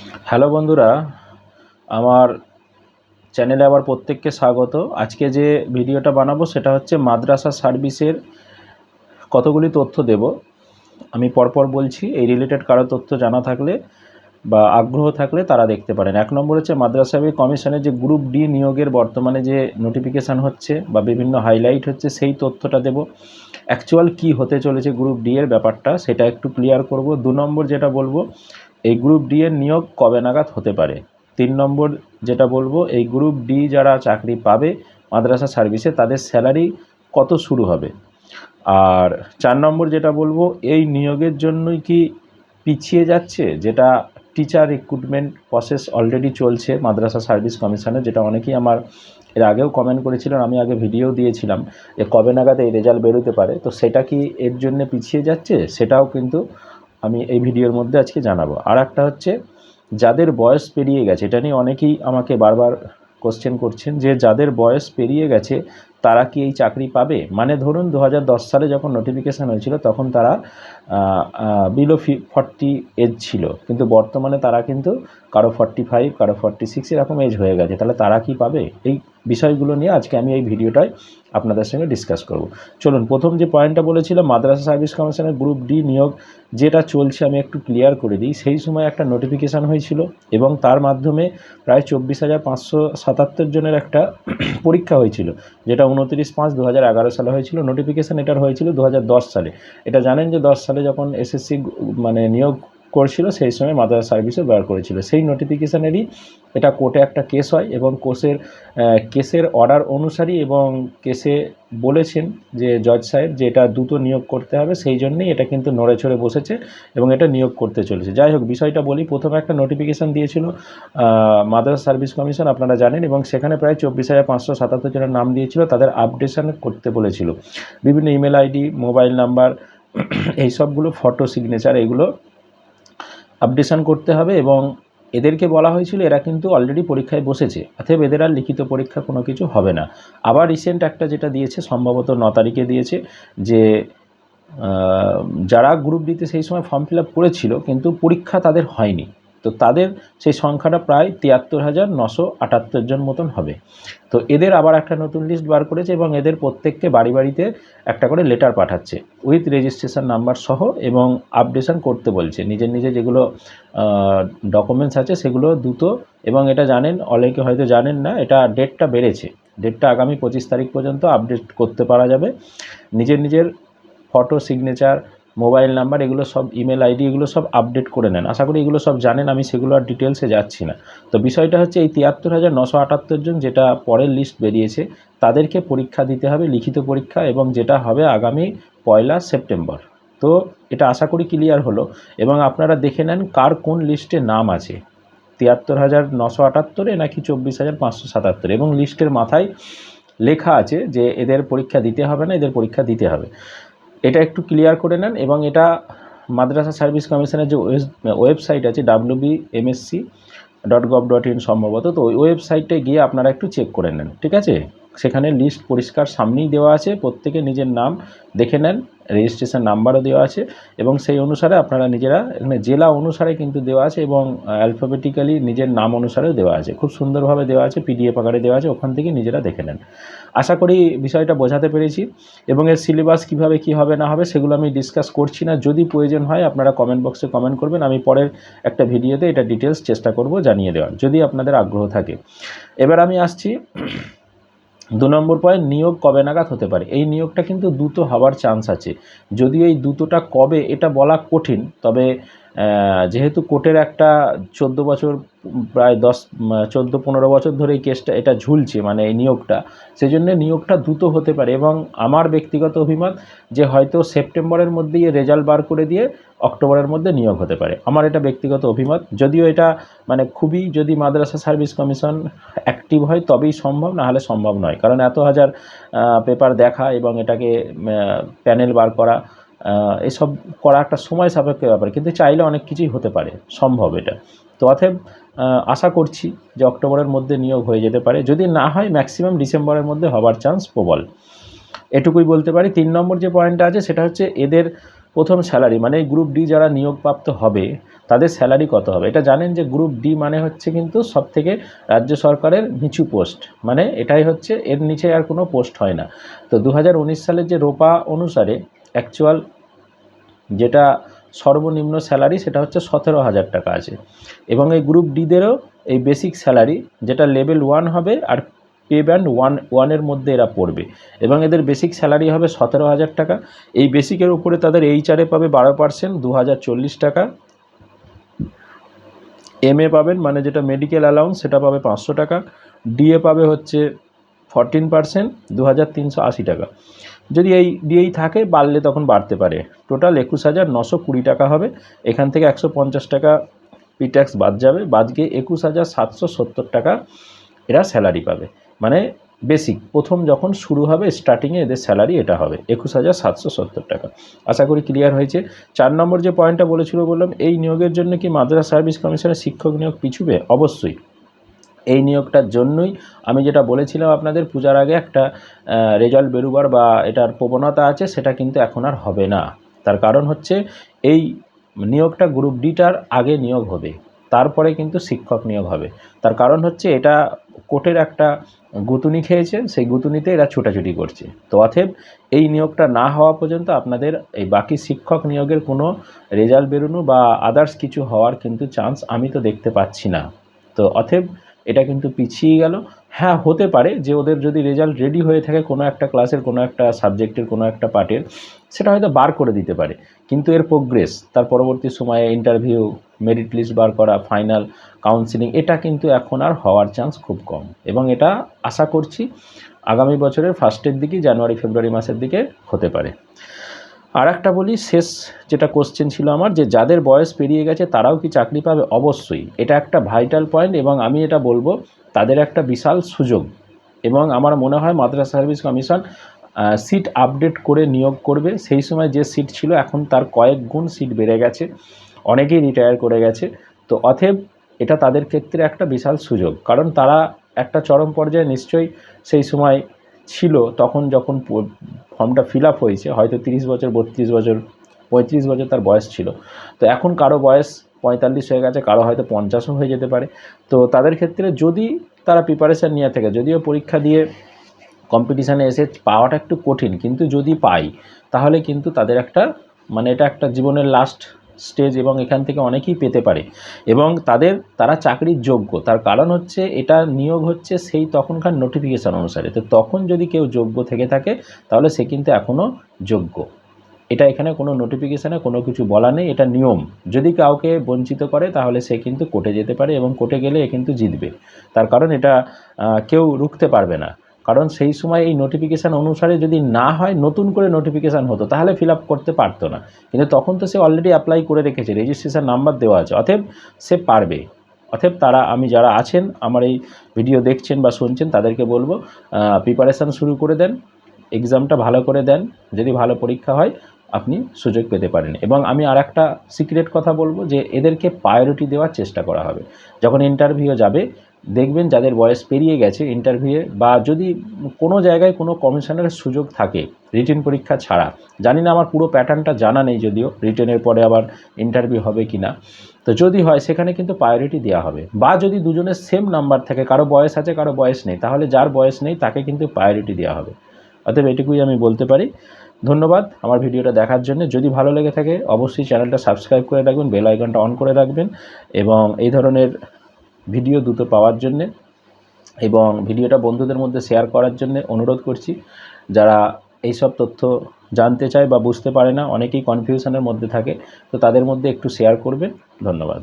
Hello বন্ধুরা, আমার চ্যানেলে আবার প্রত্যেককে স্বাগত। আজকে যে ভিডিওটা বানাবো সেটা হচ্ছে মাদ্রাসা সার্ভিসের কতগুলি তথ্য দেব। আমি পরপর বলছি, এই রিলেটেড কারো তথ্য জানা থাকলে বা আগ্রহ থাকলে তারা দেখতে পারেন। 1 নম্বর হচ্ছে মাদ্রাসা কমিশনের যে গ্রুপ ডি নিয়োগের বর্তমানে যে নোটিফিকেশান হচ্ছে বা বিভিন্ন হাইলাইট হচ্ছে সেই তথ্যটা দেব। অ্যাকচুয়াল কি হতে চলেছে গ্রুপ ডি এর ব্যাপারটা সেটা একটু ক্লিয়ার করব। 2 নম্বর যেটা বলবো, এই গ্রুপ ডি এর নিয়োগ কবে নাগাদ হতে পারে। 3 নম্বর যেটা বলবো, এই গ্রুপ ডি যারা চাকরি পাবে মাদ্রাসা সার্ভিসে তাদের স্যালারি কত শুরু হবে। আর 4 নম্বর যেটা বলবো, এই নিয়োগের জন্যই কি পিছিয়ে যাচ্ছে, যেটা টিচার রিক্রুটমেন্ট প্রসেস অলরেডি চলছে মাদ্রাসা সার্ভিস কমিশনে, যেটা অনেকেই আমার এর আগেও কমেন্ট করেছিলেন, আমি আগে ভিডিও দিয়েছিলাম যে কবে নাগাদ এই রেজাল্ট বেরোতে পারে। তো সেটা কি এর জন্য পিছিয়ে যাচ্ছে, সেটাও কিন্তু আমি এই ভিডিওর মধ্যে আজকে জানাবো। আর একটা হচ্ছে যাদের বয়স পেরিয়ে গেছে, এটা নিয়ে অনেকেই আমাকে বারবার কোশ্চেন করছেন যে যাদের বয়স পেরিয়ে গেছে তারা কি এই চাকরি পাবে। মানে ধরুন 2010 সালে যখন নোটিফিকেশান হয়েছিল তখন তারা বিলো 40 এজ ছিল, কিন্তু বর্তমানে তারা কিন্তু কারো 45, কারো 46 এরকম এজ হয়ে গেছে। তাহলে তারা কি পাবে? এই বিষয়গুলো নিয়ে আজকে আমি এই ভিডিওটায় আপনাদের সঙ্গে ডিসকাস করব। চলুন, প্রথম যে পয়েন্টটা বলেছিলাম মাদ্রাসা সার্ভিস কমিশনের গ্রুপ ডি নিয়োগ যেটা চলছে আমি একটু ক্লিয়ার করে দিই। সেই সময় একটা নোটিফিকেশান হয়েছিল এবং তার মাধ্যমে প্রায় 24,577 জনের একটা পরীক্ষা হয়েছিল, যেটা 29/5/2011 সালে হয়েছিল। নোটিফিকেশান এটার হয়েছিল 2010 সালে। এটা জানেন যে 10 সালে যখন এসএসসি মানে নিয়োগ করছিল সেই সময় মাদ্রাসা সার্ভিসও বার করেছিল। সেই নোটিফিকেশানেরই এটা কোর্টে একটা কেস হয় এবং কেসের অর্ডার অনুসারী এবং কেসে বলেছেন যে জজ সাহেব যে এটা দ্রুত নিয়োগ করতে হবে, সেই জন্যই এটা কিন্তু নড়ে চড়ে বসেছে এবং এটা নিয়োগ করতে চলেছে। যাই হোক, বিষয়টা বলি। প্রথমে একটা নোটিফিকেশান দিয়েছিল মাদ্রাসা সার্ভিস কমিশন, আপনারা জানেন, এবং সেখানে প্রায় 24,577 জনের নাম দিয়েছিল। তাদের আপডেশন করতে বলেছিল, বিভিন্ন ইমেল আইডি, মোবাইল নাম্বার, এই সবগুলো, ফটো, সিগনেচার, এগুলো আপডেশন করতে হবে। এবং এদেরকে বলা হয়েছিল এরা কিন্তু অলরেডি পরীক্ষায় বসেছে, অতএব এদের আর লিখিত পরীক্ষা কোনো কিছু হবে না। আবার রিসেন্ট একটা যেটা দিয়েছে, সম্ভবত 9 তারিখে দিয়েছে, যে যারা গ্রুপ ডিতে সেই সময় ফর্ম ফিল আপ করেছিল কিন্তু পরীক্ষা তাদের হয়নি, তো তাদের সেই সংখ্যাটা প্রায় 73,978 জন মতন হবে। তো এদের আবার একটা নতুন লিস্ট বার করেছে এবং এদের প্রত্যেককে বাড়ি বাড়িতে একটা করে লেটার পাঠাচ্ছে উইথ রেজিস্ট্রেশন নাম্বার সহ, এবং আপডেশন করতে বলছে নিজের নিজে যেগুলো ডকুমেন্টস আছে সেগুলো দ্রুত। এবং এটা জানেন, অনেকে হয়তো জানেন না, এটা ডেটটা বেড়েছে, ডেটটা আগামী 25 তারিখ পর্যন্ত আপডেট করতে পারা যাবে। নিজের নিজের ফটো, সিগনেচার, মোবাইল নাম্বার, এগুলো সব, ইমেল আইডি, এগুলো সব আপডেট করে নেন। আশা করি এগুলো সব জানেন, আমি সেগুলো আর ডিটেলসে যাচ্ছি না। তো বিষয়টা হচ্ছে এই 73,978 জন যেটা পরের লিস্ট বেরিয়েছে তাদেরকে পরীক্ষা দিতে হবে, লিখিত পরীক্ষা, এবং যেটা হবে আগামী 1 সেপ্টেম্বর। তো এটা আশা করি ক্লিয়ার হলো। এবং আপনারা দেখে নেন কার কোন লিস্টে নাম আছে, 73,978 নাকি 24,577, এবং লিস্টের মাথায় লেখা আছে যে এদের পরীক্ষা দিতে হবে না, এদের পরীক্ষা দিতে হবে। এটা একটু ক্লিয়ার করে নেন। এবং এটা মাদ্রাসা সার্ভিস কমিশনের যে ওয়েবসাইট আছে wbmsc.gov.in সম্ভবত, তো ওই ওয়েবসাইটে গিয়ে আপনারা একটু চেক করে নেন, ঠিক আছে? সেখানে লিস্ট পরিষ্কার সামনেই দেওয়া আছে, প্রত্যেকে নিজের নাম দেখে নেন, রেজিস্ট্রেশন নাম্বারও দেওয়া আছে, এবং সেই অনুসারে আপনারা নিজেরা, এখানে জেলা অনুসারে কিন্তু দেওয়া আছে এবং অ্যালফাবেটিক্যালি নিজের নাম অনুসারেও দেওয়া আছে, খুব সুন্দরভাবে দেওয়া আছে, পিডিএফ আকারে দেওয়া আছে, ওখান থেকে নিজেরা দেখে নেন। আশা করি বিষয়টা বোঝাতে পেরেছি। এবং এর সিলেবাস কীভাবে কী হবে না হবে সেগুলো আমি ডিসকাস করছি না, যদি প্রয়োজন হয় আপনারা কমেন্ট বক্সে কমেন্ট করবেন, আমি পরের একটা ভিডিওতে এটা ডিটেলস চেষ্টা করব জানিয়ে দেওয়ার, যদি আপনাদের আগ্রহ থাকে। এবার আমি আসছি 2 নম্বর পয়েন্ট, নিয়োগ কবে নাগাদ হতে পারে। এই নিয়োগটা কিন্তু দ্রুত হওয়ার চান্স আছে, যদিও এই দ্রুতটা কবে এটা বলা কঠিন, তবে যেহেতু কোর্টের একটা 14 বছর, প্রায় 14-15 বছর ধরে এই কেসটা এটা ঝুলছে, মানে এই নিয়োগটা, সেই জন্য নিয়োগটা দ্রুত হতে পারে। এবং আমার ব্যক্তিগত অভিমত যে হয়তো সেপ্টেম্বরের মধ্যেই রেজাল্ট বার করে দিয়ে অক্টোবরের মধ্যে নিয়োগ হতে পারে, আমার এটা ব্যক্তিগত অভিমত। যদিও এটা মানে খুবই, যদি মাদ্রাসা সার্ভিস কমিশন অ্যাক্টিভ হয় তবেই সম্ভব, না হলে সম্ভব নয়, কারণ এত হাজার পেপার দেখা এবং এটাকে প্যানেল বার করা, এসব করা একটা সময় সাপেক্ষ ব্যাপার, কিন্তু চাইলে অনেক কিছুই হতে পারে, সম্ভব এটা। তো অতএব আশা করছি যে অক্টোবরের মধ্যে নিয়োগ হয়ে যেতে পারে, যদি না হয় ম্যাক্সিমাম ডিসেম্বরের মধ্যে হওয়ার চান্স প্রবল, এটুকুই বলতে পারি। 3 নম্বর যে পয়েন্টটা আছে সেটা হচ্ছে এদের প্রথম স্যালারি মানে গ্রুপ ডি যারা নিয়োগপ্রাপ্ত হবে তাদের স্যালারি কত হবে। এটা জানেন যে গ্রুপ ডি মানে হচ্ছে কিন্তু সবথেকে রাজ্য সরকারের নিচু পোস্ট, মানে এটাই হচ্ছে, এর নিচে আর কোনো পোস্ট হয় না। তো 2019 সালের যে রোপা অনুসারে অ্যাকচুয়াল যেটা সর্বনিম্ন স্যালারি সেটা হচ্ছে 17,000 টাকা আছে, এবং এই গ্রুপ ডিদেরও এই বেসিক স্যালারি যেটা লেভেল 1 হবে আর পে ব্যান্ড 1-1-এর মধ্যে এরা পড়বে, এবং এদের বেসিক স্যালারি হবে 17,000 টাকা। এই বেসিকের উপরে তাদের এইচআরএ পাবে 12%, 2,040 টাকা। এমএ পাবেন মানে যেটা মেডিকেল অ্যালাউন্স সেটা পাবে 500 টাকা। ডিএ পাবে হচ্ছে 14%, 2,380 টাকা। যদি এই ডিএই থাকে, বাড়লে তখন বাড়তে পারে। টোটাল 21,920 টাকা হবে। এখান থেকে 150 টাকা পি ট্যাক্স বাদ যাবে, বাদ গিয়ে 21,770 টাকা এরা স্যালারি পাবে। মানে বেসিক প্রথম যখন শুরু হবে স্টার্টিংয়ে এদের স্যালারি এটা হবে 21,770 টাকা। আশা করি ক্লিয়ার হয়েছে। 4 নম্বর যে পয়েন্টটা বললাম, এই নিয়োগের জন্য কি মাদ্রাস সার্ভিস কমিশনের শিক্ষক নিয়োগ পিছুবে? অবশ্যই। এই নিয়োগটার জন্যই আমি যেটা বলেছিলাম আপনাদের পূজার আগে একটা রেজাল্ট বেরোবার বা এটার প্রবণতা আছে, সেটা কিন্তু এখন আর হবে না। তার কারণ হচ্ছে এই নিয়োগটা গ্রুপ ডিটার আগে নিয়োগ হবে, তারপরে কিন্তু শিক্ষক নিয়োগ হবে। তার কারণ হচ্ছে এটা কোর্টের একটা গুতুনি খেয়েছে, সেই গুতুনিতে এরা ছোটাছুটি করছে। তো অতএব এই নিয়োগটা না হওয়া পর্যন্ত আপনাদের এই বাকি শিক্ষক নিয়োগের কোনো রেজাল্ট বেরোনো বা আদার্স কিছু হওয়ার কিন্তু চান্স আমি তো দেখতে পাচ্ছি না। তো অতএব এটা কিন্তু পিছিয়ে গেল। হ্যাঁ, হতে পারে যে ওদের যদি রেজাল্ট রেডি হয়ে থাকে কোনো একটা ক্লাসের কোনো একটা সাবজেক্টের কোনো একটা পার্টের, সেটা হয়তো বার করে দিতে পারে, কিন্তু এর প্রোগ্রেস, তার পরবর্তী সময়ে ইন্টারভিউ, মেরিট লিস্ট বার করা, ফাইনাল কাউন্সিলিং, এটা কিন্তু এখন আর হওয়ার চান্স খুব কম, এবং এটা আশা করছি আগামী বছরের ফার্স্টের দিকে, জানুয়ারি ফেব্রুয়ারি মাসের দিকে হতে পারে। আর একটা বলি, শেষ যেটা কোশ্চেন ছিল আমার, যে যাদের বয়স পেরিয়ে গেছে তারাও কি চাকরি পাবে? অবশ্যই, এটা একটা ভাইটাল পয়েন্ট, এবং আমি এটা বলবো তাদের একটা বিশাল সুযোগ। এবং আমার মনে হয় মাদ্রাসা সার্ভিস কমিশন সিট আপডেট করে নিয়োগ করবে। সেই সময় যে সিট ছিল এখন তার কয়েক গুণ সিট বেড়ে গেছে, অনেকেই রিটায়ার করে গেছে। তো অতএব এটা তাদের ক্ষেত্রে একটা বিশাল সুযোগ, কারণ তারা একটা চরম পর্যায়ে নিশ্চয়ই সেই সময় ছিল, তখন যখন ফর্মটা ফিল আপ হয়েছে, হয়তো 30 বছর, 32 বছর, 35 বছর তার বয়স ছিল। তো এখন কারো বয়স 45 হয়ে গেছে, কারো হয়তো 50ও হয়ে যেতে পারে। তো তাদের ক্ষেত্রে যদি তারা প্রিপারেশান নিয়ে থাকে, যদিও পরীক্ষা দিয়ে কম্পিটিশানে এসে পাওয়াটা একটু কঠিন, কিন্তু যদি পাই তাহলে কিন্তু তাদের একটা মানে এটা একটা জীবনের লাস্ট স্টেজ, এবং এখান থেকে অনেকেই পেতে পারে, এবং তারা চাকরির যোগ্য। তার কারণ হচ্ছে এটা নিয়োগ হচ্ছে সেই তখনকার নোটিফিকেশান অনুসারে। তো তখন যদি কেউ যোগ্য থেকে থাকে তাহলে সে কিন্তু এখনও যোগ্য। এটা এখানে কোনো নোটিফিকেশানে কোনো কিছু বলা নেই, এটা নিয়ম। যদি কাউকে বঞ্চিত করে তাহলে সে কিন্তু কোর্টে যেতে পারে, এবং কোর্টে গেলে এ কিন্তু জিতবে। তার কারণ এটা কেউ রুখতে পারবে না, কারণ সেই সময় এই নোটিফিকেশান অনুসারে যদি না হয়, নতুন করে নোটিফিকেশান হতো তাহলে ফিল আপ করতে পারতো না, কিন্তু তখন তো সে অলরেডি অ্যাপ্লাই করে রেখেছে, রেজিস্ট্রেশন নাম্বার দেওয়া আছে, অতএব সে পারবে। অতএব যারা আছেন আমার এই ভিডিও দেখছেন বা শুনছেন, তাদেরকে বলবো প্রিপারেশান শুরু করে দেন, এক্সামটা ভালো করে দেন, যদি ভালো পরীক্ষা হয় আপনি সুযোগ পেতে পারেন। এবং আমি আর একটা সিক্রেট কথা বলবো, যে এদেরকে প্রায়োরিটি দেওয়ার চেষ্টা করা হবে। যখন ইন্টারভিউ যাবে, দেখবেন যাদের বয়স পেরিয়ে গেছে ইন্টারভিউয়ে, বা যদি কোনো জায়গায় কোনো কমিশনের সুযোগ থাকে রিটেন পরীক্ষা ছাড়া, জানি না, আমার পুরো প্যাটার্নটা জানা নেই, যদিও রিটেনের পরে আবার ইন্টারভিউ হবে কি না, তো যদি হয় সেখানে কিন্তু প্রায়োরিটি দেওয়া হবে। বা যদি দুজনের সেম নাম্বার থাকে, কারো বয়স আছে কারো বয়স নেই, তাহলে যার বয়স নেই তাকে কিন্তু প্রায়োরিটি দেওয়া হবে। অতএব এটুকুই আমি বলতে পারি। ধন্যবাদ আমার ভিডিওটা দেখার জন্য। যদি ভালো লেগে থাকে অবশ্যই চ্যানেলটা সাবস্ক্রাইব করে রাখবেন, বেল আইকনটা অন করে রাখবেন, এবং এই ধরনের ভিডিও দ্রুত পাওয়ার জন্যে, এবং ভিডিওটা বন্ধুদের মধ্যে শেয়ার করার জন্য অনুরোধ করছি। যারা এইসব তথ্য জানতে চায় বা বুঝতে পারে না, অনেকেই কনফিউশনের মধ্যে থাকে, তো তাদের মধ্যে একটু শেয়ার করবেন। ধন্যবাদ।